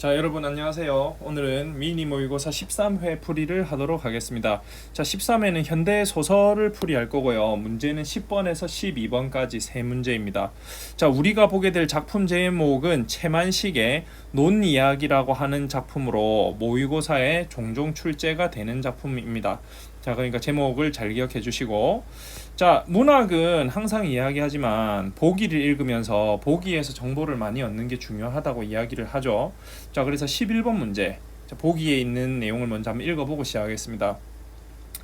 자, 여러분 안녕하세요. 오늘은 미니 모의고사 13회 풀이를 하도록 하겠습니다. 자, 13회는 현대 소설을 풀이할 거고요. 문제는 10번에서 12번까지 세 문제입니다. 자, 우리가 보게 될 작품 제목은 채만식의 논 이야기라고 하는 작품으로 모의고사에 종종 출제가 되는 작품입니다. 자, 그러니까 제목을 잘 기억해 주시고, 자, 문학은 항상 이야기하지만 보기를 읽으면서 보기에서 정보를 많이 얻는 게 중요하다고 이야기를 하죠. 자, 그래서 11번 문제, 자, 보기에 있는 내용을 먼저 한번 읽어보고 시작하겠습니다.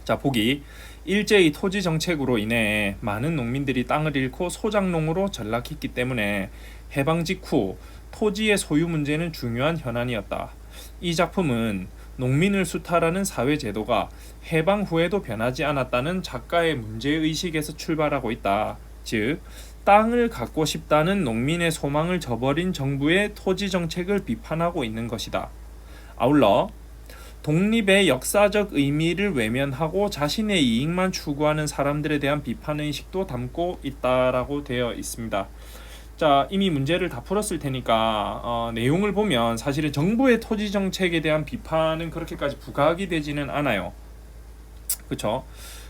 자, 보기. 일제의 토지 정책으로 인해 많은 농민들이 땅을 잃고 소작농으로 전락했기 때문에 해방 직후 토지의 소유 문제는 중요한 현안이었다. 이 작품은 농민을 수탈하는 사회 제도가 해방 후에도 변하지 않았다는 작가의 문제의식에서 출발하고 있다. 즉, 땅을 갖고 싶다는 농민의 소망을 저버린 정부의 토지 정책을 비판하고 있는 것이다. 아울러 독립의 역사적 의미를 외면하고 자신의 이익만 추구하는 사람들에 대한 비판의식도 담고 있다라고 되어 있습니다. 자, 이미 문제를 다 풀었을 테니까 내용을 보면 사실은 정부의 토지 정책에 대한 비판은 그렇게까지 부각이 되지는 않아요. 그렇죠?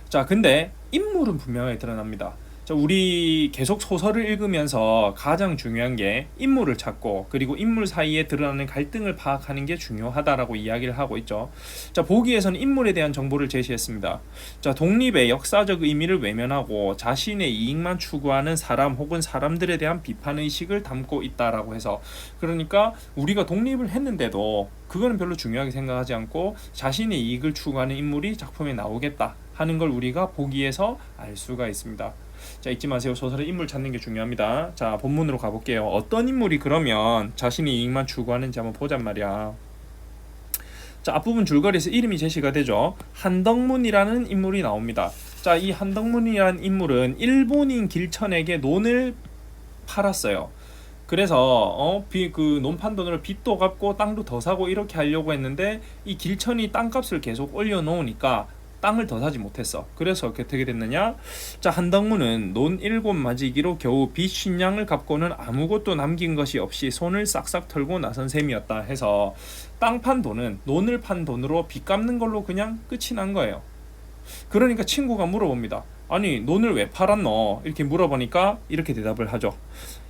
자, 근데 인물은 분명하게 드러납니다. 자, 우리 계속 소설을 읽으면서 가장 중요한 게 인물을 찾고, 그리고 인물 사이에 드러나는 갈등을 파악하는 게 중요하다라고 이야기를 하고 있죠. 자, 보기에서는 인물에 대한 정보를 제시했습니다. 자, 독립의 역사적 의미를 외면하고 자신의 이익만 추구하는 사람 혹은 사람들에 대한 비판의식을 담고 있다라고 해서, 그러니까 우리가 독립을 했는데도 그거는 별로 중요하게 생각하지 않고 자신의 이익을 추구하는 인물이 작품에 나오겠다 하는 걸 우리가 보기에서 알 수가 있습니다. 자, 잊지 마세요. 소설의 인물 찾는 게 중요합니다. 자, 본문으로 가볼게요. 어떤 인물이 그러면 자신의 이익만 추구하는지 한번 보잔 말이야. 자, 앞부분 줄거리에서 이름이 제시가 되죠. 한덕문이라는 인물이 나옵니다. 자, 이 한덕문이라는 인물은 일본인 길천에게 논을 팔았어요. 그래서 그 논판 돈으로 빚도 갚고 땅도 더 사고 이렇게 하려고 했는데 이 길천이 땅값을 계속 올려놓으니까 땅을 더 사지 못했어. 그래서 어떻게 됐느냐? 자, 한덕문은 논 7마지기로 겨우 빚 50냥을 갚고는 아무것도 남긴 것이 없이 손을 싹싹 털고 나선 셈이었다 해서 땅 판 돈은 논을 판 돈으로 빚 갚는 걸로 그냥 끝이 난 거예요. 그러니까 친구가 물어봅니다. 아니, 논을 왜 팔았노? 이렇게 물어보니까 이렇게 대답을 하죠.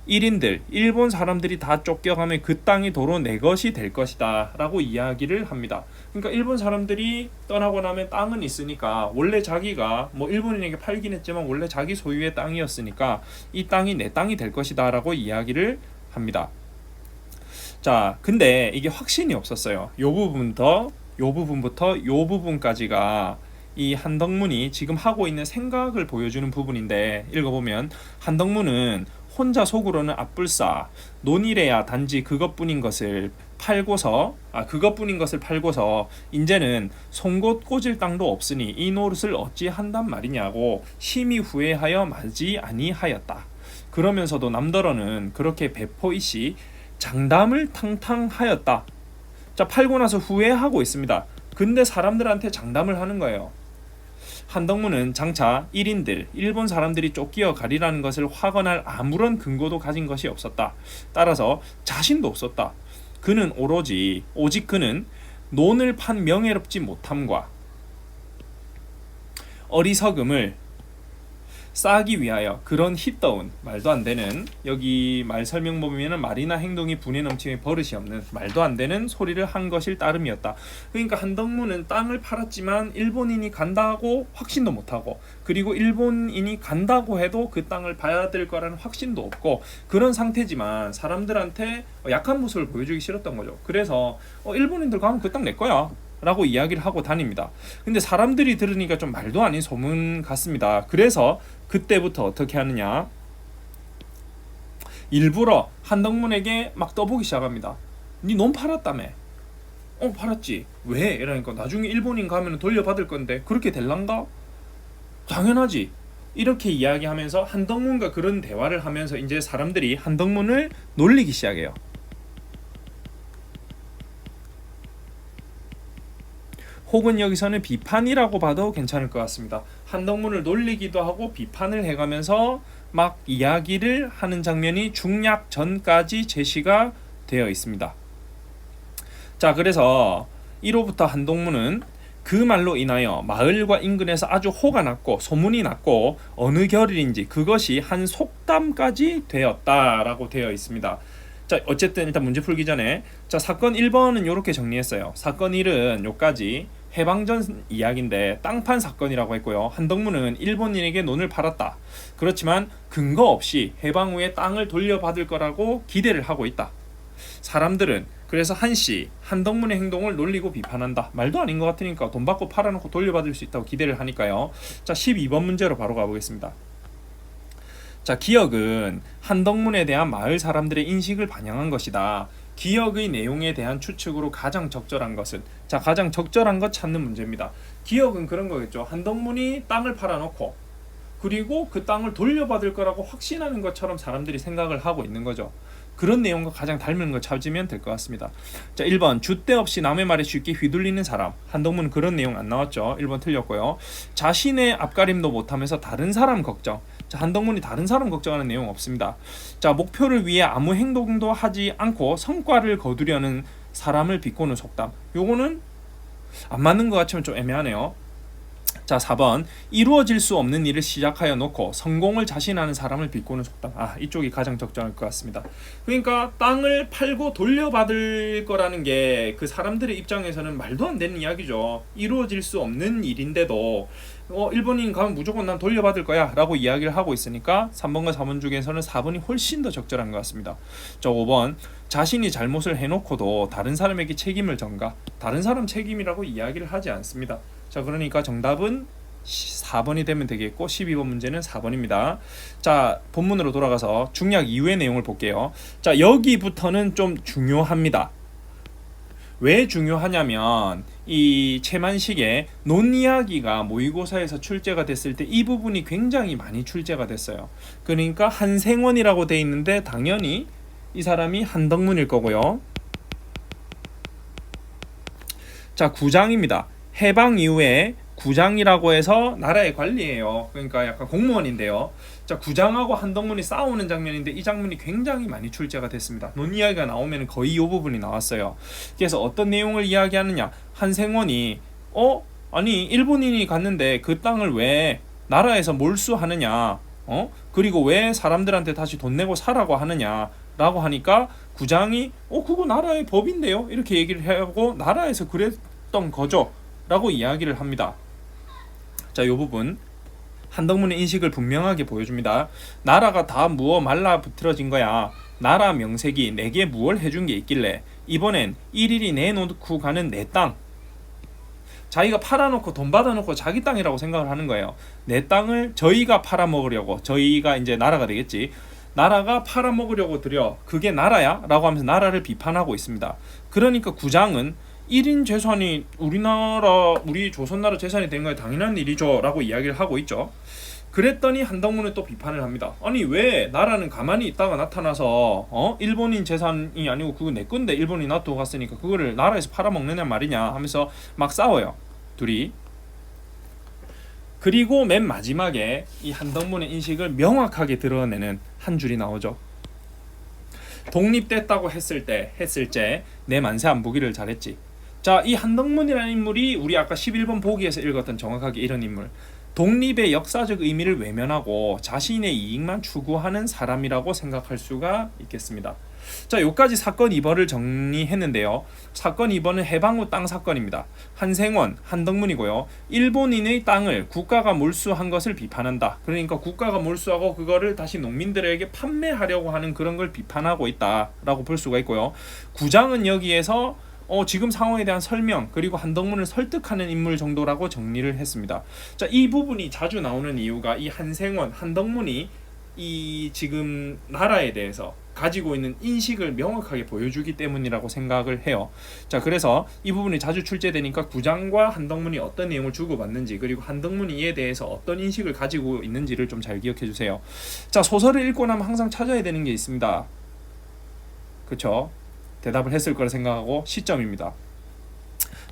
1인들, 일본 사람들이 다 쫓겨가면 그 땅이 도로 내 것이 될 것이다 라고 이야기를 합니다. 그러니까 일본 사람들이 떠나고 나면 땅은 있으니까 원래 자기가 일본인에게 팔긴 했지만 원래 자기 소유의 땅이었으니까 이 땅이 내 땅이 될 것이다 라고 이야기를 합니다. 자, 근데 이게 확신이 없었어요. 요 부분부터 요 부분까지가 이 한덕문이 지금 하고 있는 생각을 보여주는 부분인데, 읽어보면 한덕문은 혼자 속으로는 앞불싸 논이래야 단지 그것뿐인 것을 팔고서 이제는 송곳 꽂을 땅도 없으니 이 노릇을 어찌한단 말이냐고 심히 후회하여 마지 아니하였다. 그러면서도 남더러는 그렇게 배포이씨 장담을 탕탕하였다. 자, 팔고 나서 후회하고 있습니다. 근데 사람들한테 장담을 하는 거예요. 한덕문은 장차 1인들, 일본 사람들이 쫓기어 가리라는 것을 확언할 아무런 근거도 가진 것이 없었다. 따라서 자신도 없었다. 그는 오직 그는 논을 판 명예롭지 못함과 어리석음을 쌓기 위하여 그런 휘떠운 말도 안 되는, 여기 말 설명 보면은 말이나 행동이 분에 넘치며 버릇이 없는 말도 안 되는 소리를 한 것일 따름이었다. 그러니까 한덕문은 땅을 팔았지만 일본인이 간다고 확신도 못하고, 그리고 일본인이 간다고 해도 그 땅을 봐야 될 거라는 확신도 없고 그런 상태지만 사람들한테 약한 모습을 보여주기 싫었던 거죠. 그래서 일본인들 가면 그 땅 내 거야 라고 이야기를 하고 다닙니다. 근데 사람들이 들으니까 좀 말도 아닌 소문 같습니다. 그래서 그때부터 어떻게 하느냐, 일부러 한덕문에게 막 떠보기 시작합니다. 니 논 팔았다며? 팔았지. 왜? 이러니까 나중에 일본인 가면 돌려받을 건데 그렇게 될란가? 당연하지. 이렇게 이야기하면서 한덕문과 그런 대화를 하면서 이제 사람들이 한덕문을 놀리기 시작해요. 혹은 여기서는 비판이라고 봐도 괜찮을 것 같습니다. 한덕문을 놀리기도 하고 비판을 해가면서 막 이야기를 하는 장면이 중략 전까지 제시가 되어 있습니다. 자, 그래서 1호부터 한동문은 그 말로 인하여 마을과 인근에서 아주 호가 났고 소문이 났고 어느 결일인지 그것이 한 속담까지 되었다라고 되어 있습니다. 자, 어쨌든 일단 문제 풀기 전에 자, 사건 1번은 이렇게 정리했어요. 사건 1은 요까지 해방전 이야기인데 땅판 사건이라고 했고요. 한덕문은 일본인에게 논을 팔았다. 그렇지만 근거 없이 해방 후에 땅을 돌려받을 거라고 기대를 하고 있다. 사람들은 그래서 한씨 한덕문의 행동을 놀리고 비판한다. 말도 아닌 것 같으니까 돈 받고 팔아놓고 돌려받을 수 있다고 기대를 하니까요. 자, 12번 문제로 바로 가보겠습니다. 자, 기역은 한덕문에 대한 마을 사람들의 인식을 반영한 것이다. 기역의 내용에 대한 추측으로 가장 적절한 것은, 자, 가장 적절한 것 찾는 문제입니다. 기역은 그런 거겠죠. 한덕문이 땅을 팔아놓고 그리고 그 땅을 돌려받을 거라고 확신하는 것처럼 사람들이 생각을 하고 있는 거죠. 그런 내용과 가장 닮은 걸 찾으면 될 것 같습니다. 자, 1번 줏대 없이 남의 말에 쉽게 휘둘리는 사람. 한덕문은 그런 내용 안 나왔죠. 1번 틀렸고요. 자신의 앞가림도 못하면서 다른 사람 걱정. 자, 한덕문이 다른 사람 걱정하는 내용 없습니다. 자, 목표를 위해 아무 행동도 하지 않고 성과를 거두려는 사람을 비꼬는 속담. 요거는 안 맞는 것 같지만 좀 애매하네요. 자, 4번 이루어질 수 없는 일을 시작하여 놓고 성공을 자신하는 사람을 비꼬는 속담. 이쪽이 가장 적절할 것 같습니다. 그러니까 땅을 팔고 돌려받을 거라는 게 그 사람들의 입장에서는 말도 안 되는 이야기죠. 이루어질 수 없는 일인데도 일본인 가면 무조건 난 돌려받을 거야 라고 이야기를 하고 있으니까 3번과 4번 중에서는 4번이 훨씬 더 적절한 것 같습니다. 자, 5번 자신이 잘못을 해놓고도 다른 사람에게 책임을 전가. 다른 사람 책임이라고 이야기를 하지 않습니다. 자, 그러니까 정답은 4번이 되면 되겠고 12번 문제는 4번입니다. 자, 본문으로 돌아가서 중약 이후의 내용을 볼게요. 자, 여기부터는 좀 중요합니다. 왜 중요하냐면 이 채만식의 논 이야기가 모의고사에서 출제가 됐을 때 이 부분이 굉장히 많이 출제가 됐어요. 그러니까 한생원이라고 돼 있는데 당연히 이 사람이 한덕문일 거고요. 자, 구장입니다. 해방 이후에 구장이라고 해서 나라의 관리예요. 그러니까 약간 공무원인데요. 자, 구장하고 한덕문이 싸우는 장면인데 이 장면이 굉장히 많이 출제가 됐습니다. 논 이야기가 나오면 거의 이 부분이 나왔어요. 그래서 어떤 내용을 이야기하느냐? 한생원이 아니 일본인이 갔는데 그 땅을 왜 나라에서 몰수하느냐? 그리고 왜 사람들한테 다시 돈 내고 사라고 하느냐? 라고 하니까 구장이 그거 나라의 법인데요. 이렇게 얘기를 하고 나라에서 그랬던 거죠. 라고 이야기를 합니다. 자, 이 부분 한덕문의 인식을 분명하게 보여줍니다. 나라가 다 무어 말라붙어진 거야. 나라 명색이 내게 무얼 해준 게 있길래 이번엔 일일이 내놓고 가는 내 땅. 자기가 팔아놓고 돈 받아놓고 자기 땅이라고 생각을 하는 거예요. 내 땅을 저희가 팔아먹으려고, 저희가 이제 나라가 되겠지. 나라가 팔아먹으려고 들여 그게 나라야? 라고 하면서 나라를 비판하고 있습니다. 그러니까 구장은 1인 재산이 우리 조선나라 재산이 된 거에 당연한 일이죠 라고 이야기를 하고 있죠. 그랬더니 한덕문은 또 비판을 합니다. 아니 왜 나라는 가만히 있다가 나타나서 일본인 재산이 아니고 그거 내 건데 일본이 놔두고 갔으니까 그거를 나라에서 팔아먹느냐 말이냐 하면서 막 싸워요, 둘이. 그리고 맨 마지막에 이 한덕문의 인식을 명확하게 드러내는 한 줄이 나오죠. 독립됐다고 했을 때 내 만세 안 보기를 잘했지. 자, 이 한덕문이라는 인물이 우리 아까 11번 보기에서 읽었던 정확하게 이런 인물. 독립의 역사적 의미를 외면하고 자신의 이익만 추구하는 사람이라고 생각할 수가 있겠습니다. 자, 여기까지 사건 2번을 정리했는데요. 사건 2번은 해방 후 땅 사건입니다. 한생원, 한덕문이고요. 일본인의 땅을 국가가 몰수한 것을 비판한다. 그러니까 국가가 몰수하고 그거를 다시 농민들에게 판매하려고 하는 그런 걸 비판하고 있다라고 볼 수가 있고요. 구장은 여기에서 지금 상황에 대한 설명 그리고 한덕문을 설득하는 인물 정도라고 정리를 했습니다. 자, 이 부분이 자주 나오는 이유가 이 한생원, 한덕문이 이 지금 나라에 대해서 가지고 있는 인식을 명확하게 보여주기 때문이라고 생각을 해요. 자, 그래서 이 부분이 자주 출제되니까 구장과 한덕문이 어떤 내용을 주고받는지 그리고 한덕문이 이에 대해서 어떤 인식을 가지고 있는지를 좀 잘 기억해 주세요. 자, 소설을 읽고 나면 항상 찾아야 되는 게 있습니다. 그렇죠? 대답을 했을 거라 생각하고 시점입니다.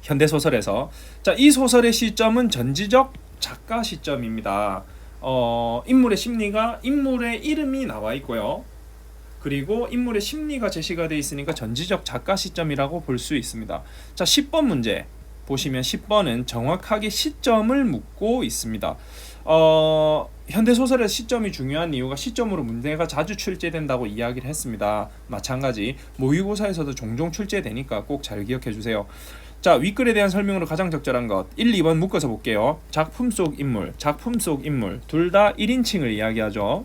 현대소설에서 자, 이 소설의 시점은 전지적 작가 시점입니다. 인물의 심리가 인물의 이름이 나와 있고요. 그리고 인물의 심리가 제시가 되어 있으니까 전지적 작가 시점이라고 볼 수 있습니다. 자, 10번 문제 보시면 10번은 정확하게 시점을 묻고 있습니다. 현대소설의 시점이 중요한 이유가 시점으로 문제가 자주 출제된다고 이야기를 했습니다. 마찬가지 모의고사에서도 종종 출제되니까 꼭 잘 기억해 주세요. 자, 윗글에 대한 설명으로 가장 적절한 것 1, 2번 묶어서 볼게요. 작품 속 인물, 작품 속 인물 둘 다 1인칭을 이야기하죠.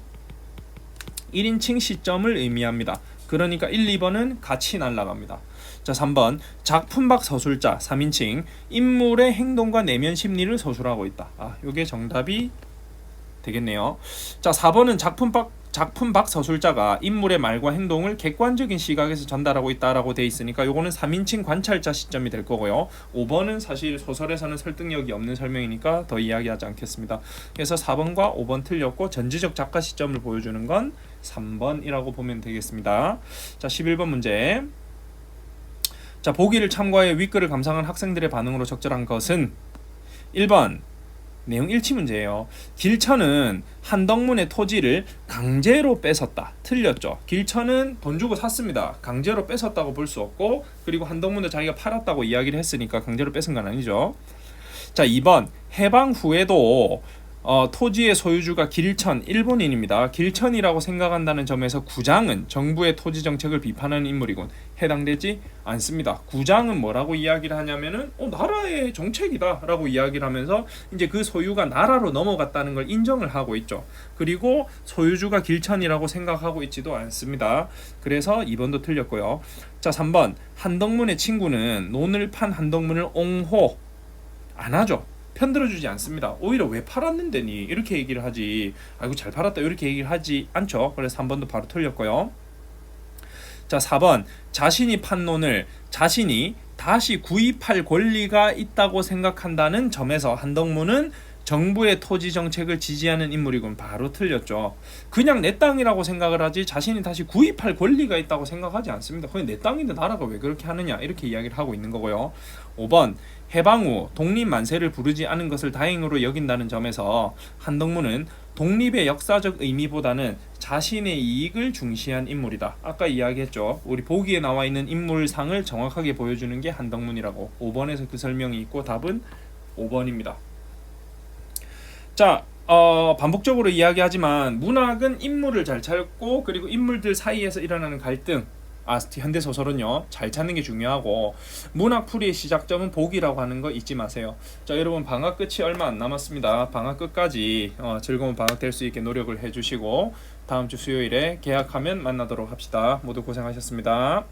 1인칭 시점을 의미합니다. 그러니까 1, 2번은 같이 날아갑니다. 자, 3번 작품 밖 서술자 3인칭 인물의 행동과 내면 심리를 서술하고 있다. 요게 정답이 되겠네요. 자, 4번은 작품 밖 서술자가 인물의 말과 행동을 객관적인 시각에서 전달하고 있다라고 돼 있으니까 요거는 3인칭 관찰자 시점이 될 거고요. 5번은 사실 소설에서는 설득력이 없는 설명이니까 더 이야기하지 않겠습니다. 그래서 4번과 5번 틀렸고 전지적 작가 시점을 보여주는 건 3번이라고 보면 되겠습니다. 자, 11번 문제. 자, 보기를 참고해 윗글을 감상한 학생들의 반응으로 적절한 것은 1번 내용 일치 문제예요. 길천은 한덕문의 토지를 강제로 뺏었다. 틀렸죠. 길천은 돈 주고 샀습니다. 강제로 뺏었다고 볼 수 없고, 그리고 한덕문도 자기가 팔았다고 이야기를 했으니까 강제로 뺏은 건 아니죠. 자, 2번 해방 후에도 토지의 소유주가 길천 일본인입니다. 길천이라고 생각한다는 점에서 구장은 정부의 토지 정책을 비판하는 인물이군. 해당되지 않습니다. 구장은 뭐라고 이야기를 하냐면은 나라의 정책이다 라고 이야기를 하면서 이제 그 소유가 나라로 넘어갔다는 걸 인정을 하고 있죠. 그리고 소유주가 길천이라고 생각하고 있지도 않습니다. 그래서 2번도 틀렸고요. 자, 3번 한덕문의 친구는 논을 판 한덕문을 옹호 안 하죠. 편들어주지 않습니다. 오히려 왜 팔았는데 니 이렇게 얘기를 하지, 아이고 잘 팔았다 이렇게 얘기를 하지 않죠. 그래서 3번도 바로 틀렸고요. 자, 4번 자신이 판 논을 자신이 다시 구입할 권리가 있다고 생각한다는 점에서 한덕문은 정부의 토지 정책을 지지하는 인물이군. 바로 틀렸죠. 그냥 내 땅이라고 생각을 하지 자신이 다시 구입할 권리가 있다고 생각하지 않습니다. 그냥 내 땅인데 나라가 왜 그렇게 하느냐 이렇게 이야기를 하고 있는 거고요. 5번 해방 후 독립 만세를 부르지 않은 것을 다행으로 여긴다는 점에서 한덕문은 독립의 역사적 의미보다는 자신의 이익을 중시한 인물이다. 아까 이야기했죠. 우리 보기에 나와 있는 인물상을 정확하게 보여주는 게 한덕문이라고. 5번에서 그 설명이 있고 답은 5번입니다. 자, 반복적으로 이야기하지만 문학은 인물을 잘 찾고 그리고 인물들 사이에서 일어나는 갈등, 현대소설은요 잘 찾는 게 중요하고 문학풀이의 시작점은 보기라고 하는 거 잊지 마세요. 자, 여러분 방학 끝이 얼마 안 남았습니다. 방학 끝까지 즐거운 방학 될 수 있게 노력을 해주시고 다음 주 수요일에 개학하면 만나도록 합시다. 모두 고생하셨습니다.